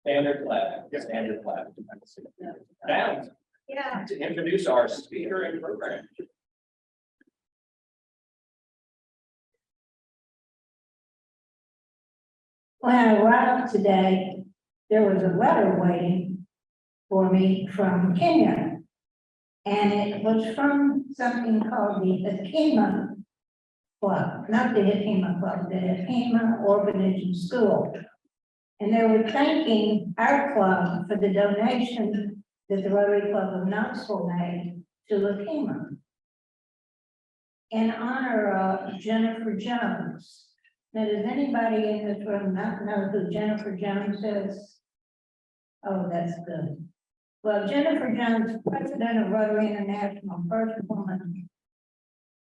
Standard flag, standard flag. Now, Yeah. to introduce our speaker and program. When I arrived today, there was a letter waiting for me from Kenya. And it was from something called the Akima Club, not the Akima Club, the Akima Orphanage and School. And they were thanking our club for the donation that the Rotary Club of Knoxville made to Akima in honor of Jennifer Jones. Now, does anybody in this room not know who Jennifer Jones is? Oh, that's good. Well, Jennifer Jones, president of Rotary International, first woman,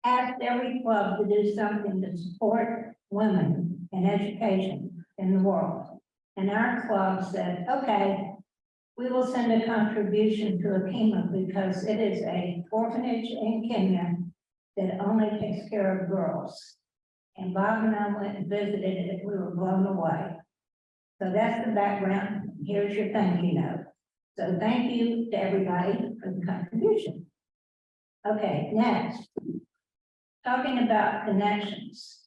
asked every club to do something to support women in education in the world. And our club said, okay, we will send a contribution to Akima because it is an orphanage in Kenya that only takes care of girls. And Bob and I went and visited it. We were blown away. So that's the background. Here's your thank you note. So thank you to everybody for the contribution. Okay, next. Talking about connections.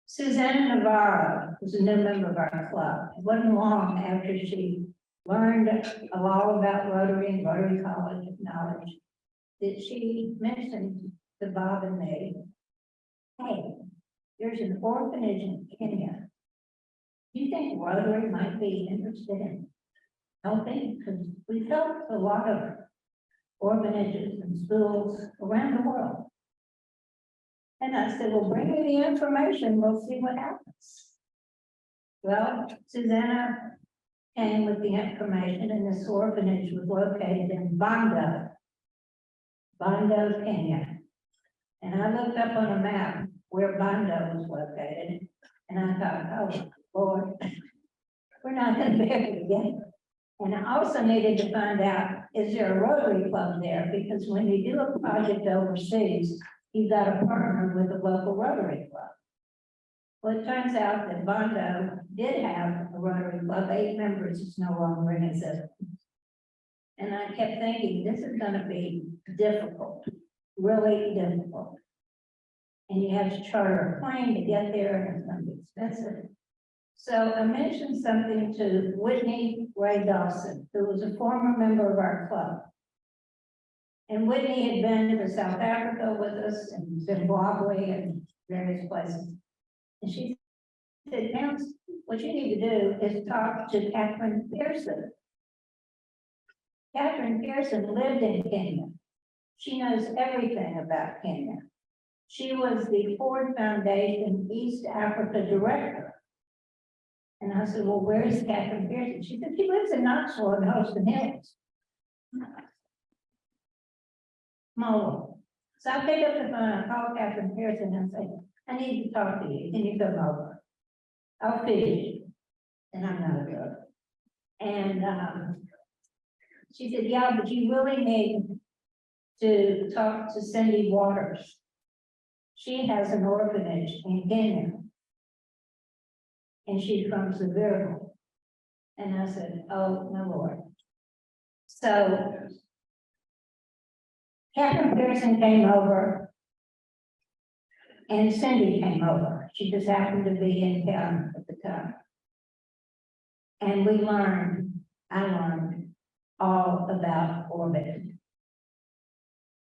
Susanna Navarro was a new member of our club. It wasn't long after she learned a lot about Rotary and Rotary College of Knowledge that she mentioned to Bob and me, hey, there's an orphanage in Kenya. Do you think Rotary might be interested in helping? Because we've helped a lot of orphanages and schools around the world. And I said, well, bring me the information, we'll see what happens. Well, Susanna came with the information, and this orphanage was located in Bondo, Kenya. And I looked up on a map where Bondo was located, and I thought, oh, Lord, we're not going to be able to get it. And I also needed to find out, is there a Rotary Club there? Because when you do a project overseas, you've got to partner with a local Rotary Club. Well, it turns out that Bondo did have a Rotary Club, 8 members, it's no longer in existence. And I kept thinking, this is going to be difficult, really difficult. And you have to charter a plane to get there, and it's going to be expensive. So I mentioned something to Whitney Ray Dawson, who was a former member of our club. And Whitney had been to South Africa with us and Zimbabwe and various places. And she said, now what you need to do is talk to Catherine Pearson. Catherine Pearson lived in Kenya. She knows everything about Kenya. She was the Ford Foundation East Africa director. And I said, well, where is Catherine Pearson? She said, she lives in Knoxville and Holston Hills. Mobile. So I picked up the phone, I called Catherine Pearson and said, I need to talk to you. Can you come over? I'll feed you. And I'm not a drug. And she said, yeah, but you really need to talk to Cindy Waters. She has an orphanage in Kenya. And she's from Seville. And I said, oh, my Lord. So Catherine Pearson came over and Cindy came over. She just happened to be in town at the time. And I learned all about orbit.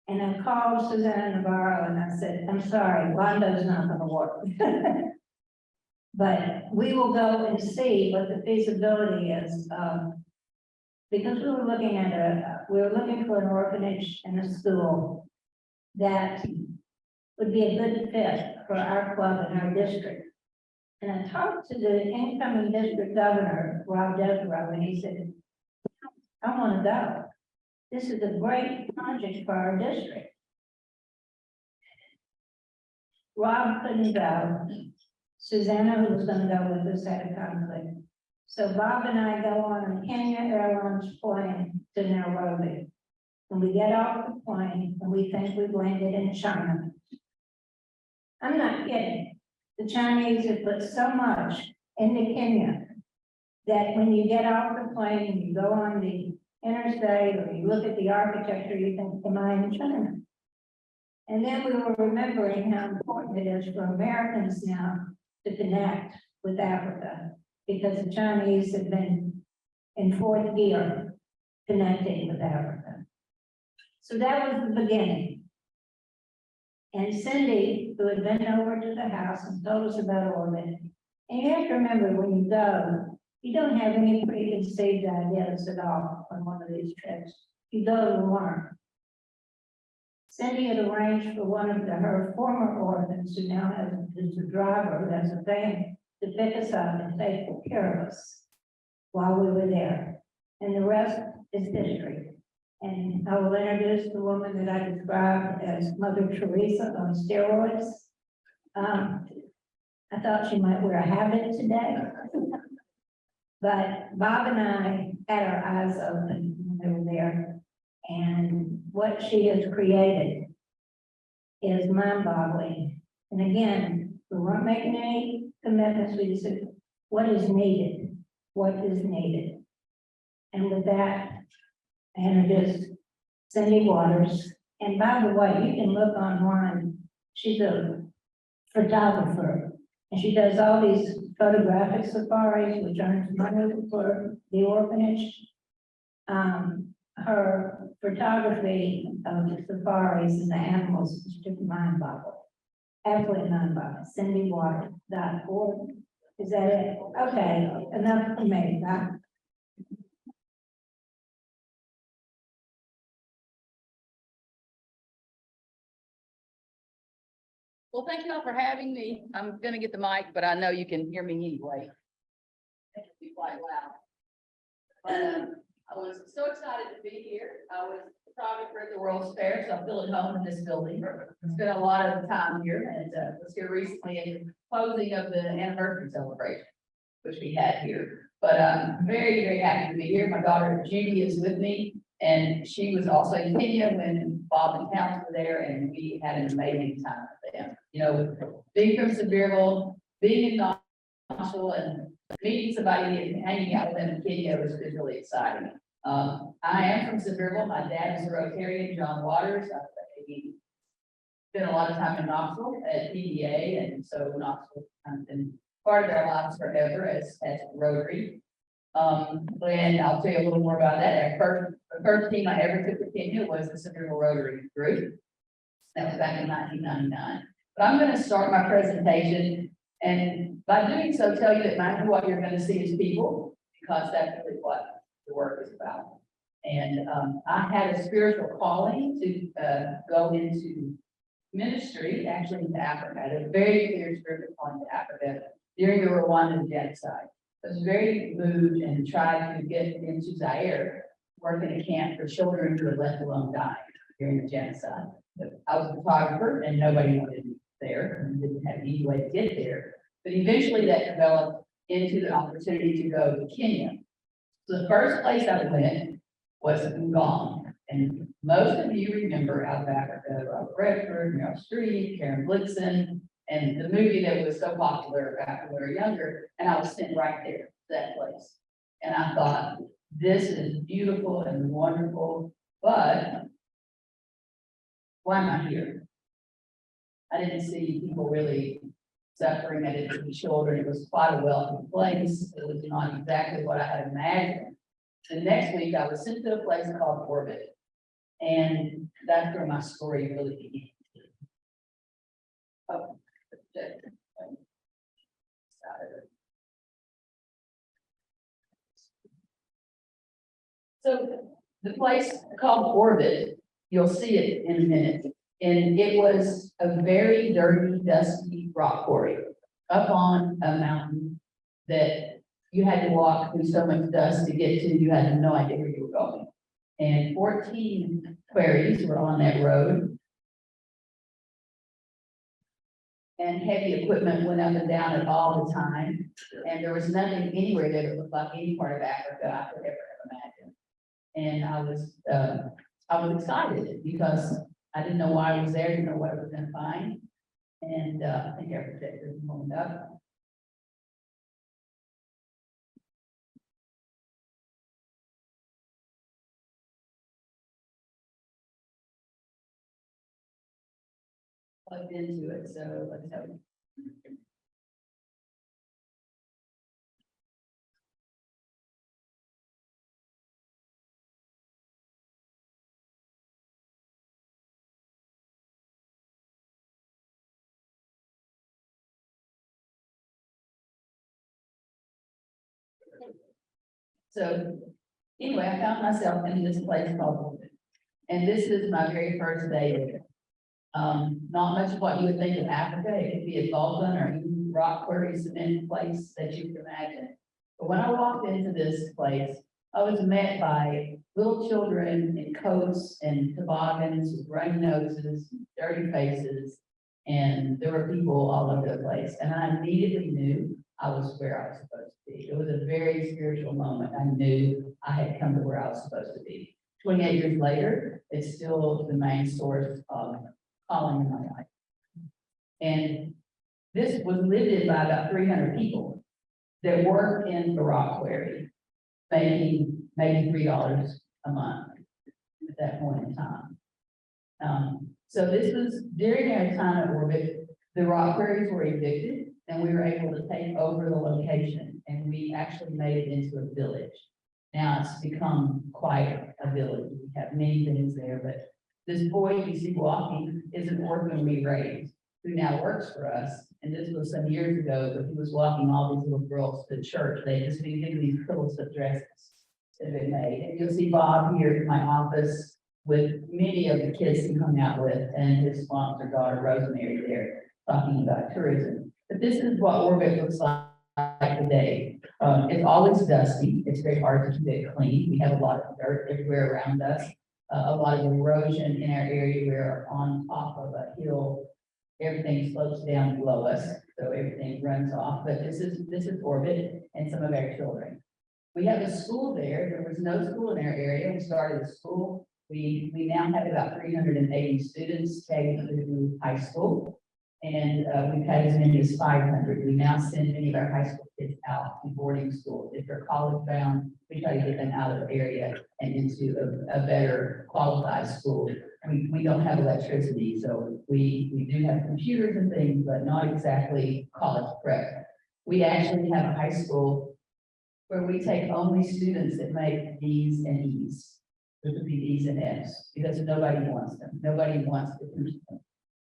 And I called Susanna Navarro and I said, I'm sorry, Wando's not going to work. But we will go and see what the feasibility is. Because we were looking for an orphanage and a school that would be a good fit for our club and our district. And I talked to the incoming district governor, Rob Desborough, and he said, I want to go. This is a great project for our district. Rob couldn't go. Susanna, who was going to go with us, had a conflict. So Bob and I go on a Kenya Airlines plane to Nairobi. And we get off the plane and we think we've landed in China. I'm not kidding. The Chinese have put so much into Kenya, that when you get off the plane and you go on the interstate or you look at the architecture, you think, am I in China? And then we were remembering how important it is for Americans now to connect with Africa, because the Chinese have been in fourth gear connecting with Africa. So that was the beginning. And Cindy, who had been over to the house and told us about Orbit, and you have to remember, when you go, you don't have any preconceived ideas at all on one of these trips. You go to learn. Cindy had arranged for one of her former orphans, who now is a driver, has a van, to pick us up and take care of us while we were there. And the rest is history. And I will introduce the woman that I described as Mother Teresa on steroids. I thought she might wear a habit today. But Bob and I had our eyes open when we were there. And what she has created is mind-boggling. And again, we weren't making any commitments. We just said, what is needed? What is needed? And with that, I introduced Cindy Waters. And by the way, you can look online. She's a photographer. And she does all these photographic safaris, which earns money for the orphanage. Her photography of the safaris and the animals is just mind-boggling. Absolutely mind-boggling. CindyWaters.org. Is that it? Okay, enough for me. Bye. Well, thank you all for having me. I'm gonna get the mic, but I know you can hear me anyway. It'll be quite loud. But I was so excited to be here. I was a photographer at the World's Fair, so I feel at home in this building. Spent a lot of time here, and was here recently in the closing of the anniversary celebration, which we had here. But I'm very, very happy to be here. My daughter Judy is with me, and she was also in Kenya when Bob and Towns were there, and we had an amazing time with them. You know, being from Sevierville, being in Knoxville, and meeting somebody and hanging out with them in Kenya was really exciting. I am from Sevierville. My dad is a Rotarian, John Waters. I've spent a lot of time in Knoxville at PDA, and so Knoxville has been part of their lives forever as Rotary. And I'll tell you a little more about that. The first team I ever took to Kenya was the Sevierville Rotary group. That was back in 1999. But I'm going to start my presentation, and by doing so, tell you that what you're going to see is people, because that's really what the work is about. And I had a spiritual calling to go into ministry, actually into Africa. I had a very clear spiritual calling to Africa during the Rwandan genocide. I was very moved and tried to get into Zaire, work in a camp for children who were left alone dying during the genocide. But I was a photographer and nobody wanted me there and didn't have any way to get there. But eventually that developed into the opportunity to go to Kenya. So the first place I went was Ngong. And most of you remember out of Africa, Robert Redford, Meryl Streep, Karen Blixen, and the movie that was so popular back when we were younger. And I was sitting right there, that place. And I thought, this is beautiful and wonderful, but why am I here? I didn't see people really suffering. I didn't see children. It was quite a wealthy place. It was not exactly what I had imagined. The next week, I was sent to a place called Orbit. And that's where my story really began. Oh, so the place called Orbit, you'll see it in a minute. And it was a very dirty, dusty rock quarry up on a mountain that you had to walk through so much dust to get to. You had no idea where you were going. And 14 quarries were on that road. And heavy equipment went up and down it all the time. And there was nothing anywhere that looked like any part of Africa I could ever have imagined. And I was excited because I didn't know why I was there, didn't know what I was going to find. And I think our projector is going up. plugged into it, so let's have. So anyway, I found myself in this place called Orbit. And this is my very first day there. Not much of what you would think of Africa. It could be a Vulcan or even rock quarry cement place that you can imagine. But when I walked into this place, I was met by little children in coats and toboggans with runny noses, dirty faces, and there were people all over the place. And I immediately knew I was where I was supposed to be. It was a very spiritual moment. I knew I had come to where I was supposed to be. 28 years later, it's still the main source of calling in my life. And this was lived in by about 300 people that worked in the rock quarry, making maybe $3 a month at that point in time. So this was during our time at Orbit, the rock quarries were evicted and we were able to take over the location and we actually made it into a village. Now it's become quite a village. We have many things there, but this boy you see walking is an orphan we raised who now works for us. And this was some years ago, but he was walking all these little girls to church. They just been given these pillows of dresses that they made. And you'll see Bob here in my office with many of the kids he hung out with and his sponsor daughter Rosemary there talking about tourism. But this is what Orbit looks like today. It's always dusty. It's very hard to keep it clean. We have a lot of dirt everywhere around us. A lot of erosion in our area. We're on top of a hill. Everything slopes down below us, so everything runs off. But this is Orbit and some of our children. We have a school there. There was no school in our area. We started a school. We now have about 380 students taking through high school. And we've had as many as 500. We now send many of our high school kids out to boarding schools. If they're college bound, we try to get them out of the area and into a better qualified school. We don't have electricity, so we do have computers and things, but not exactly college prep. We actually have a high school where we take only students that make D's and E's, which would be D's and F's, because nobody wants them. Nobody wants to teach them.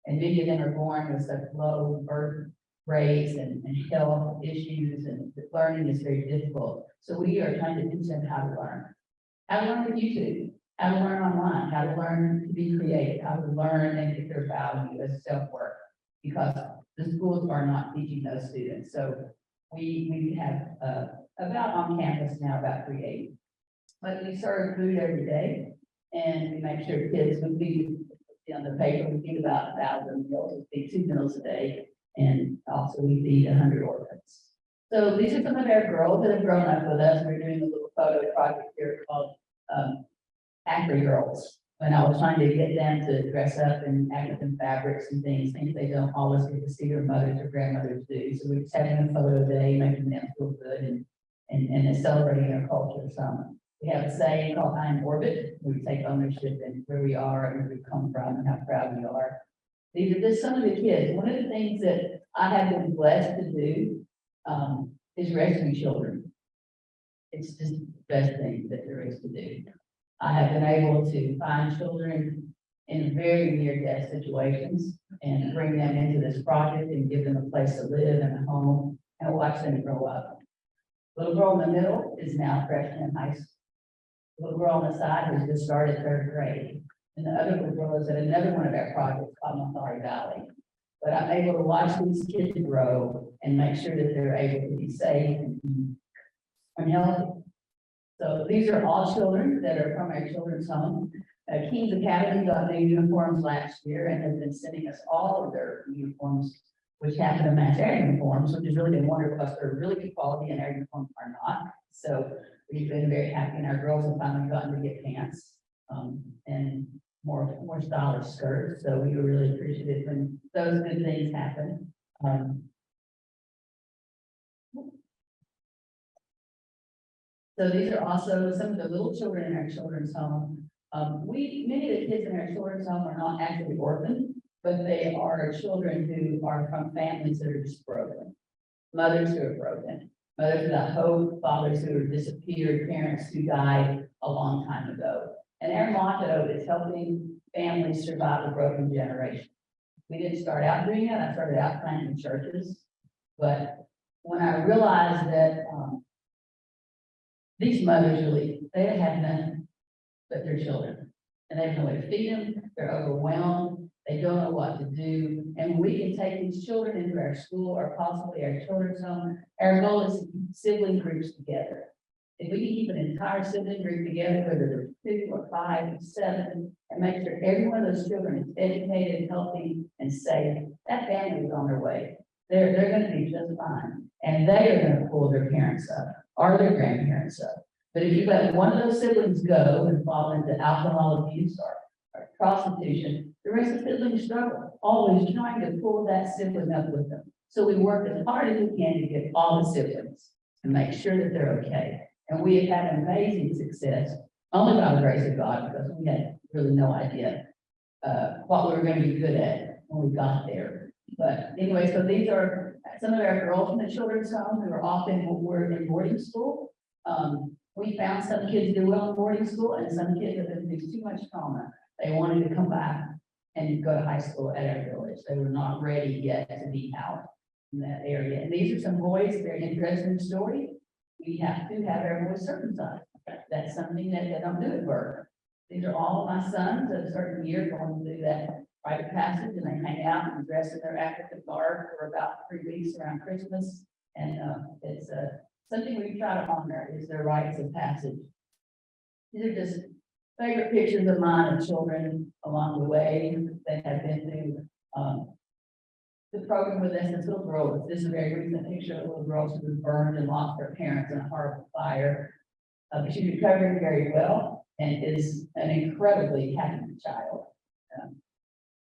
And many of them are born with such low birth rates and health issues, and learning is very difficult. So we are trying to teach them how to learn with YouTube, how to learn online, how to learn to be creative, how to learn and get their value as self-work, because the schools are not teaching those students. So we have about on campus now about 380. But we serve food every day, and we make sure kids would be on the paper. We feed about 1,000 meals. We feed 2 meals a day, and also we feed 100 orphans. So these are some of our girls that have grown up with us. We're doing a little photo project here called Actor Girls. When I was trying to get them to dress up in African fabrics and things they don't always get to see their mothers or grandmothers do. So we're just having a photo day, making them feel good and celebrating their culture. So we have a saying called "I'm Orbit." We take ownership in where we are and where we come from and how proud we are. These are just some of the kids. One of the things that I have been blessed to do is rescue children. It's just the best thing that there is to do. I have been able to find children in very near-death situations and bring them into this project and give them a place to live and a home and watch them grow up. Little girl in the middle is now freshman in high school. Little girl on the side has just started 3rd grade. And the other little girl is at another one of our projects called Montgomery Valley. But I'm able to watch these kids grow and make sure that they're able to be safe and healthy. So these are all children that are from our children's home. King's Academy got new uniforms last year and has been sending us all of their uniforms, which happen to match our uniforms, which is really been wonderful because they're really good quality and our uniforms are not. So we've been very happy, and our girls have finally gotten to get pants and more stylish skirts. So we were really appreciative when those good things happen. So these are also some of the little children in our children's home. Many of the kids in our children's home are not actually orphaned. but they are children who are from families that are just broken. Mothers who are broken, mothers without hope, fathers who have disappeared, parents who died a long time ago. And our motto is helping families survive a broken generation. We didn't start out doing that. I started out planting churches, but when I realized that these mothers really, they have none but their children, and they have no way to feed them. They're overwhelmed. They don't know what to do. And we can take these children into our school or possibly our children's home. Our goal is to keep sibling groups together. If we can keep an entire sibling group together, whether they're 2 or 5 or 7, and make sure every one of those children is educated, healthy, and safe, that family is on their way. They're going to be just fine. And they are going to pull their parents up or their grandparents up. But if you let one of those siblings go and fall into alcohol abuse or prostitution, the rest of the siblings struggle, always trying to pull that sibling up with them. So we work as hard as we can to get all the siblings and make sure that they're okay. And we have had amazing success, only by the grace of God, because we had really no idea what we were going to be good at when we got there. But anyway, so these are some of our girls from the children's home who are often were in boarding school. We found some kids do well in boarding school, and some kids have been through too much trauma. They wanted to come back and go to high school at our village. They were not ready yet to be out in that area. And these are some boys, very interesting story. We have to have our boys circumcised. That's something that they don't do at birth. These are all of my sons at a certain year going to do that rite of passage, and they hang out and dress in their African garb for about 3 weeks around Christmas. And it's something we try to honor is their rites of passage. These are just favorite pictures of mine of children along the way that have been through the program with us. This little girl, this is a very recent picture of a little girl who was burned and lost her parents in a horrible fire. But she's recovering very well and is an incredibly happy child.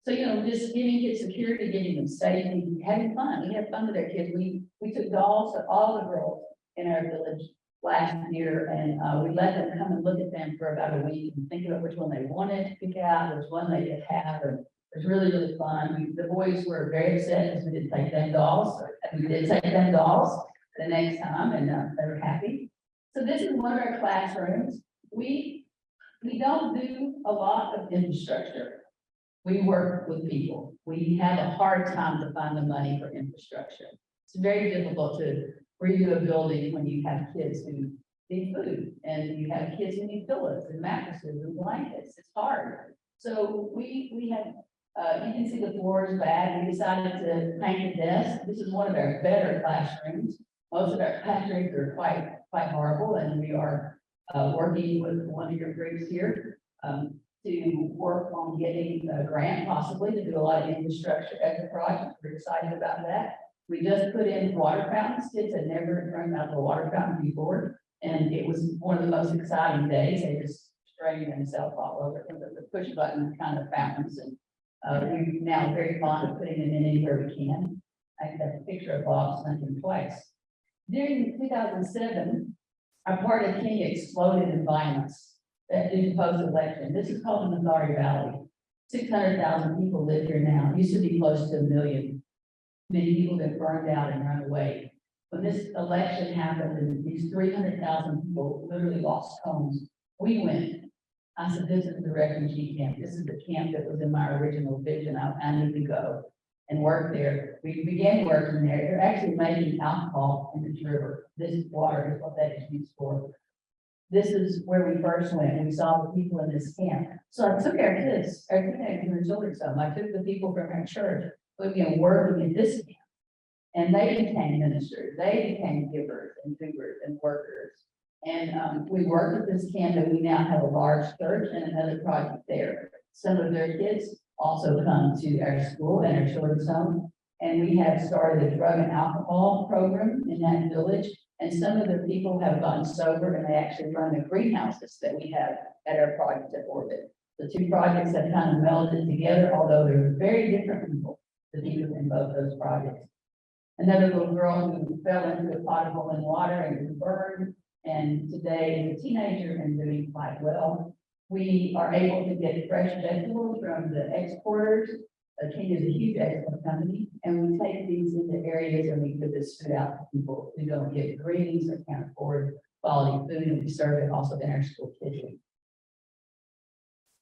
So, you know, just giving kids security, getting them safety, having fun. We had fun with our kids. We took dolls to all the girls in our village last year, and we let them come and look at them for about a week and think about which one they wanted to pick out, which one they could have. And it was really, really fun. The boys were very upset because we didn't take them dolls. We did take them dolls the next time, and they were happy. So this is one of our classrooms. We don't do a lot of infrastructure. We work with people. We have a hard time to find the money for infrastructure. It's very difficult to redo a building when you have kids who need food and you have kids who need pillows and mattresses and blankets. It's hard. So we have, you can see the floor is bad. We decided to paint the desk. This is one of our better classrooms. Most of our classrooms are quite horrible, and we are working with one of your groups here to work on getting a grant possibly to do a lot of infrastructure as a project. We're excited about that. We just put in water fountains. Kids had never drunk out of a water fountain before, and it was one of the most exciting days. They just strained themselves all over the push button kind of fountains, and we're now very fond of putting them in anywhere we can. I have a picture of Bob Clinton twice. During 2007, our part of Kenya exploded in violence due to post-election. This is called the Missouri Valley. 600,000 people live here now. It used to be close to 1 million. Many people got burned out and run away. When this election happened and these 300,000 people literally lost homes, we went. I said, this is the refugee camp. This is the camp that was in my original vision. I need to go and work there. We began working there. They're actually making alcohol in this river. This water is what that is used for. This is where we first went, and we saw the people in this camp. So I took our kids, our teenagers in the children's home. I took the people from our church. We began working in this camp, and they became ministers. They became givers and doers and workers. And we worked at this camp, and we now have a large church and another project there. Some of their kids also come to our school and our children's home, and we have started a drug and alcohol program in that village. And some of the people have gotten sober, and they actually run the greenhouses that we have at our project at Orbit. The two projects have kind of melded together, although they're very different people, the people in both those projects. Another little girl who fell into a pot of boiling water and was burned, and today is a teenager and doing quite well. We are able to get fresh vegetables from the exporters Kenya is a huge export company, and we take these into areas and we give this food out to people who don't get greens or can't afford quality food, and we serve it also in our school kitchen.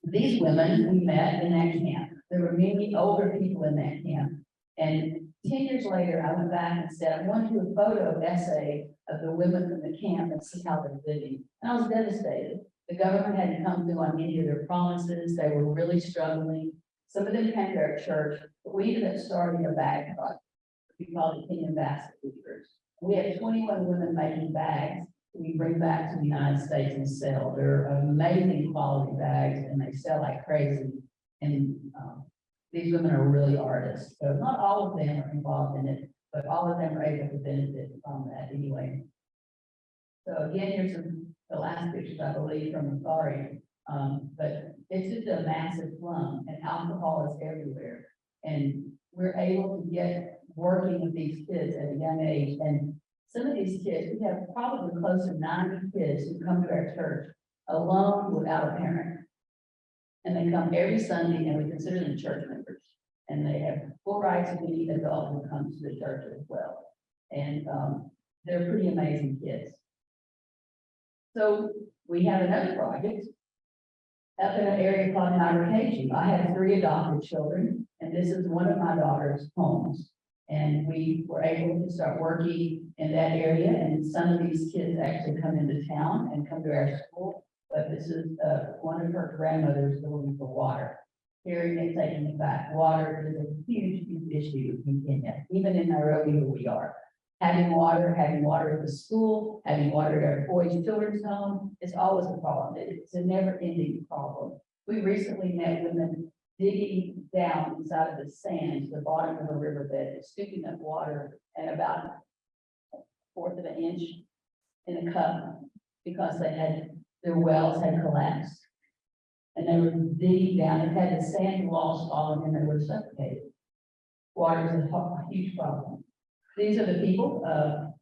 These women we met in that camp. There were many older people in that camp. And 10 years later, I went back and said, I want to do a photo essay of the women from the camp and see how they're living. And I was devastated. The government hadn't come through on any of their promises. They were really struggling. Some of them came to our church, but we ended up starting a bag project. We called it Kenyan Basket Weavers. We have 21 women making bags we bring back to the United States and sell. They're amazing quality bags and they sell like crazy. And these women are really artists. So not all of them are involved in it, but all of them are able to benefit from that anyway. So again, here's the last pictures, I believe, from the sorry. But it's just a massive slum and alcohol is everywhere. And we're able to get working with these kids at a young age. And some of these kids, we have probably close to 90 kids who come to our church alone without a parent. And they come every Sunday and we consider them church members. And they have full rights of any adult who comes to the church as well. And they're pretty amazing kids. So we have another project up in an area called Nairobi. I have 3 adopted children, and this is one of my daughter's homes. And we were able to start working in that area, and some of these kids actually come into town and come to our school. But this is one of her grandmothers going for water. Carrying and taking it back. Water is a huge, huge issue in Kenya, even in Nairobi where we are. Having water at the school, having water at our boys' children's home is always a problem. It's a never-ending problem. We recently met women digging down inside of the sand to the bottom of a riverbed, scooping up water at about 1/4 of an inch in a cup because their wells had collapsed. And they were digging down and had the sand walls falling and they were suffocated. Water is a huge problem. These are the people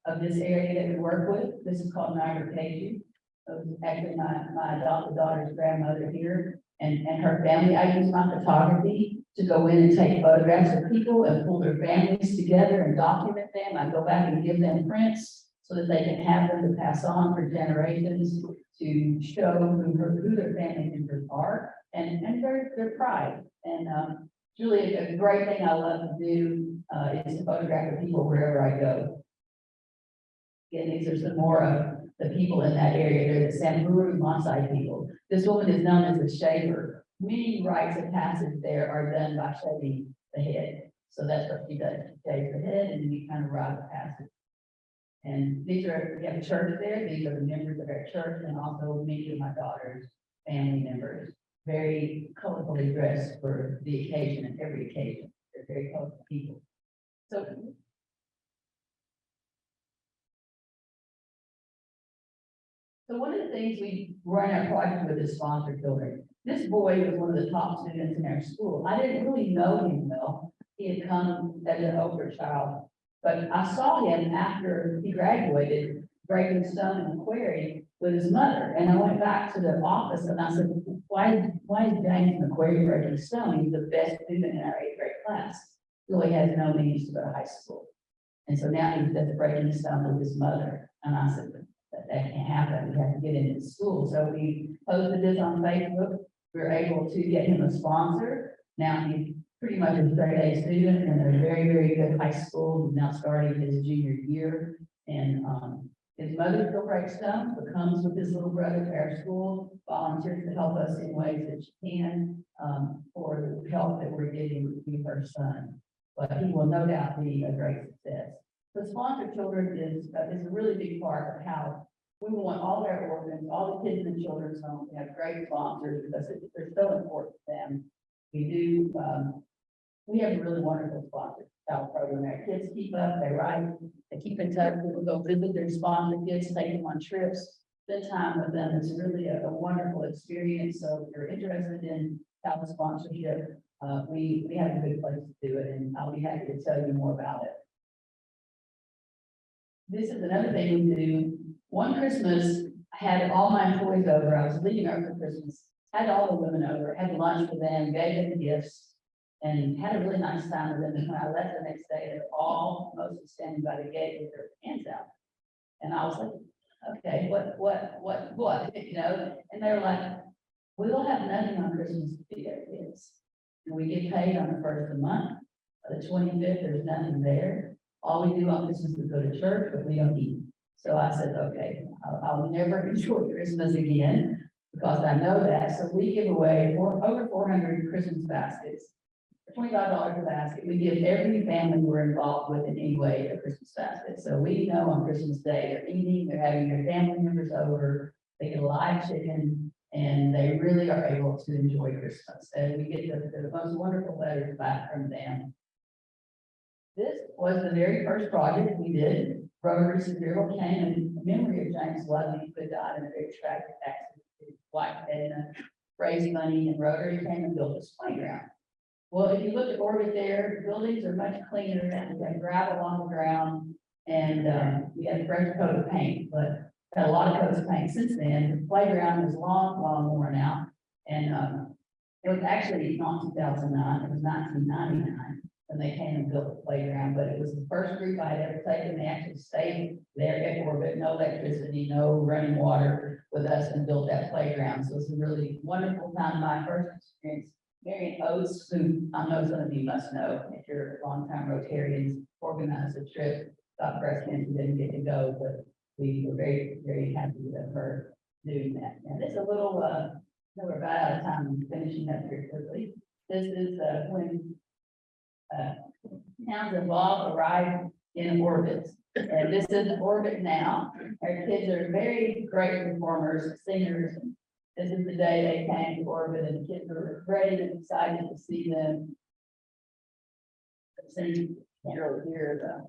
of this area that we work with. This is called Nairobi. Actually my adopted daughter's grandmother here and her family. I use my photography to go in and take photographs of people and pull their families together and document them. I go back and give them prints so that they can have them to pass on for generations to show who their family members are and their pride. And really a great thing I love to do is to photograph the people wherever I go. Again, these are some more of the people in that area. They're the Samburu Maasai people. This woman is known as a shaver. Many rites of passage there are done by shaving the head. So that's what she does. She shaves the head and we kind of rite of passage. And we have a church there. These are the members of our church and also many of my daughter's family members. Very colorfully dressed for the occasion and every occasion. They're very colorful people. So one of the things we run our project with is sponsored children. This boy was one of the top students in our school. I didn't really know him well. He had come as an older child, but I saw him after he graduated breaking stone in the quarry with his mother. And I went back to the office and I said, why is James in the quarry breaking stone? He's the best student in our 8th grade class. He really has no means to go to high school. And so now he's just breaking stone with his mother. And I said, that can't happen. We have to get into school. So we posted this on Facebook. We were able to get him a sponsor. Now he's pretty much a straight A student in a very, very good high school. He's now starting his junior year. And his mother still breaks stones, but comes with his little brother to our school, volunteers to help us in ways that she can for the help that we're getting with her son. But he will no doubt be a great success. The sponsored children is a really big part of how we want all our orphans, all the kids in the children's home to have great sponsors because they're so important to them. We have a really wonderful sponsor program. Our kids keep up, they write, they keep in touch. We'll go visit their sponsor kids, take them on trips, spend time with them. It's really a wonderful experience. So if you're interested in child sponsorship, we have a good place to do it, and I'll be happy to tell you more about it. This is another thing we do. One Christmas, I had all my employees over. I was leaving over for Christmas, had all the women over, had lunch with them, gave them gifts. and had a really nice time with them. And when I left the next day, they were all mostly standing by the gate with their hands out. And I was like, okay, what, you know? And they were like, we will have nothing on Christmas to feed our kids. And we get paid on the first of the month. The 25th, there's nothing there. All we do on Christmas is go to church, but we don't eat. So I said, okay, I'll never enjoy Christmas again because I know that. So we give away over 400 Christmas baskets, $25 a basket. We give every family we're involved with in any way a Christmas basket. So we know on Christmas Day, they're eating, they're having their family members over, they get a live chicken, and they really are able to enjoy Christmas. And we get the most wonderful letters back from them. This was the very first project we did. Rotary Severe came in memory of James Ludwig, who died in a very tragic accident. His wife had raised money, and Rotary came and built this playground. Well, if you look at Orbit there, the buildings are much cleaner, and we have gravel on the ground, and we had a fresh coat of paint, but had a lot of coats of paint since then. The playground is long worn out, and it was actually not 2009, it was 1999 when they came and built the playground, but it was the first group I had ever taken. They actually stayed there at Orbit, no electricity, no running water with us, and built that playground. So it's a really wonderful time. My first experience. Marion Oates, who I know some of you must know, if you're longtime Rotarians, organized a trip, got breast cancer, didn't get to go, but we were very, very happy with her doing that. And it's a little, we're about out of time, I'm finishing up here quickly. This is when towns involved arrived in Orbit. And this is Orbit now. Our kids are very great performers, singers. This is the day they came to Orbit, and the kids were ready and excited to see them. See, can't really hear the.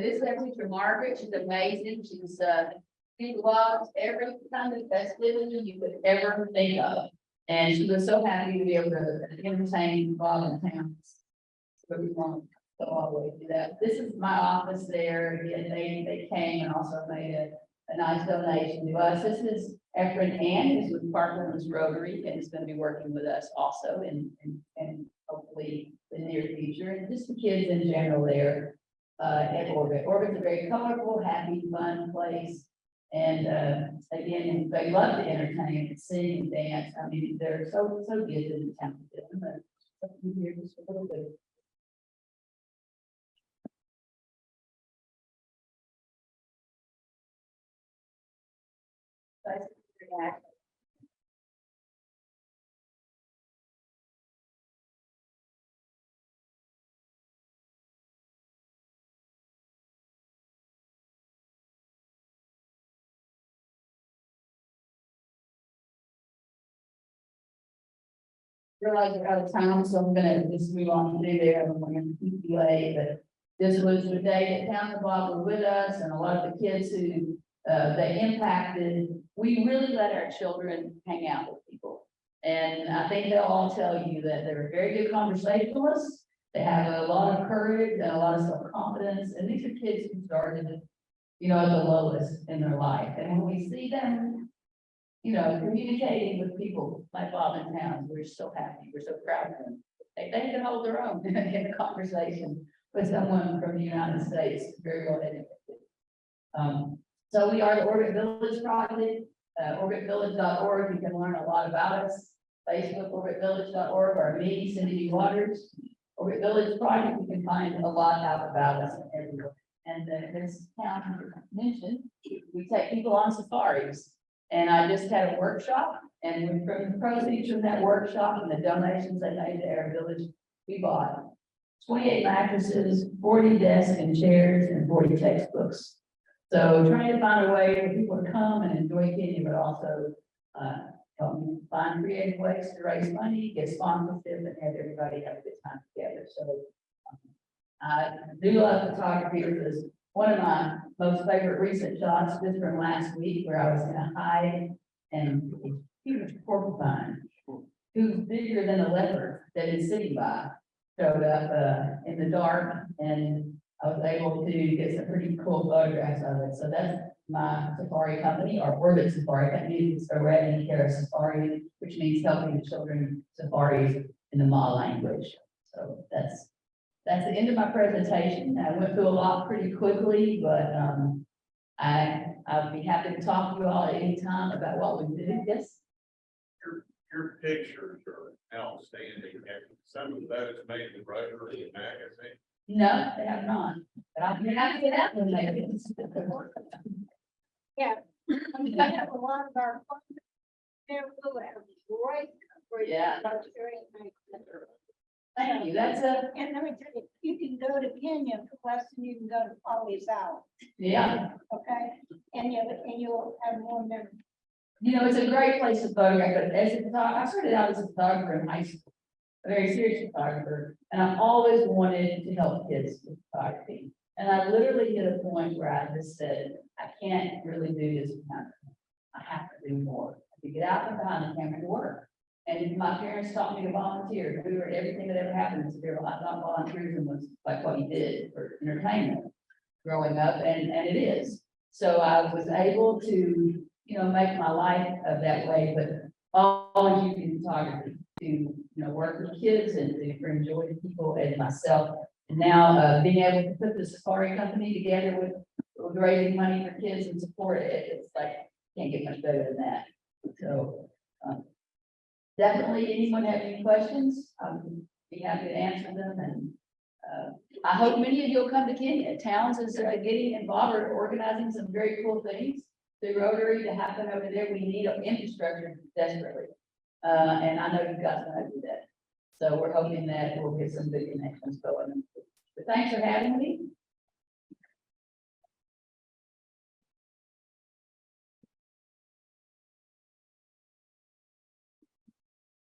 This is our teacher Margaret. She's amazing. She loves every kind of festivity you could ever think of. And she was so happy to be able to entertain Bob and Towns. So we want to go all the way through that. This is my office there. Again, they came and also made a nice donation to us. This is Efren Ann, who's with Parkland's Rotary, and is going to be working with us also in hopefully the near future. And just the kids in general there at Orbit. Orbit's a very colorful, happy, fun place. And again, they love to entertain and sing and dance. I mean, they're so gifted and talented. I'm going to here just a little bit. Realize we're out of time, so I'm gonna just move on to there. I'm going to keep you late, but this was the day that Towns Bob were with us, and a lot of the kids who they impacted. We really let our children hang out with people, and I think they'll all tell you that they're very good conversationalists. They have a lot of courage and a lot of self-confidence, and these are kids who started, you know, at the lowest in their life. And when we see them, you know, communicating with people like Bob and Towns, we're so happy, we're so proud of them. They can hold their own in a conversation with someone from the United States, very well educated. So we are the Orbit Village Project, orbitvillage.org. You can learn a lot about us. Facebook, orbitvillage.org, or me, Cindy Waters. Orbit Village Project, you can find a lot out about us everywhere. And this town mentioned, we take people on safaris. And I just had a workshop, and from the proceeds from that workshop and the donations they made to our village, we bought 28 mattresses, 40 desks and chairs, and 40 textbooks. So trying to find a way for people to come and enjoy Kenya, but also help me find creative ways to raise money, get sponsorship, and have everybody have a good time together. So I do love photography because one of my most favorite recent shots just from last week, where I was in a hide and a huge porcupine who's bigger than a leopard that is sitting by showed up in the dark, and I was able to get some pretty cool photographs of it. So that's my safari company, or Orbit Safari Company. It's a Ready Care Safari, which means helping the children safaris in the Ma language. So that's the end of my presentation. I went through a lot pretty quickly, but I'll be happy to talk to you all at any time about what we do. Yes. Your pictures are outstanding. And some of those made the Rotary magazine. No, they have not. But I'll be happy to get that one maybe. Yeah. We have a lot of our. Great. Yeah. Thank you. That's a, And let me tell you, you can go to Kenya for less than you can go to Polly's out, yeah. okay? And you'll have more memory. You know, it's a great place to photograph, but as a photographer, I started out as a photographer in high school, a very serious photographer, and I've always wanted to help kids with photography. And I literally hit a point where I just said, I can't really do this. I have to do more. To get out and behind the camera to work. And my parents taught me to volunteer, do everything that ever happened to be not volunteerism was like what you did for entertainment growing up, and it is. So I was able to, you know, make my life that way, but always using photography to, work with kids and to bring joy to people and myself. And now being able to put the safari company together with raising money for kids and support it, it's like, can't get much better than that. So definitely, anyone have any questions? I'll be happy to answer them. And I hope many of you will come to Kenya. Towns is getting involved or organizing some very cool things. The Rotary to happen over there, we need infrastructure desperately. And I know you guys know how to do that. So we're hoping that we'll get some good connections going. But thanks for having me.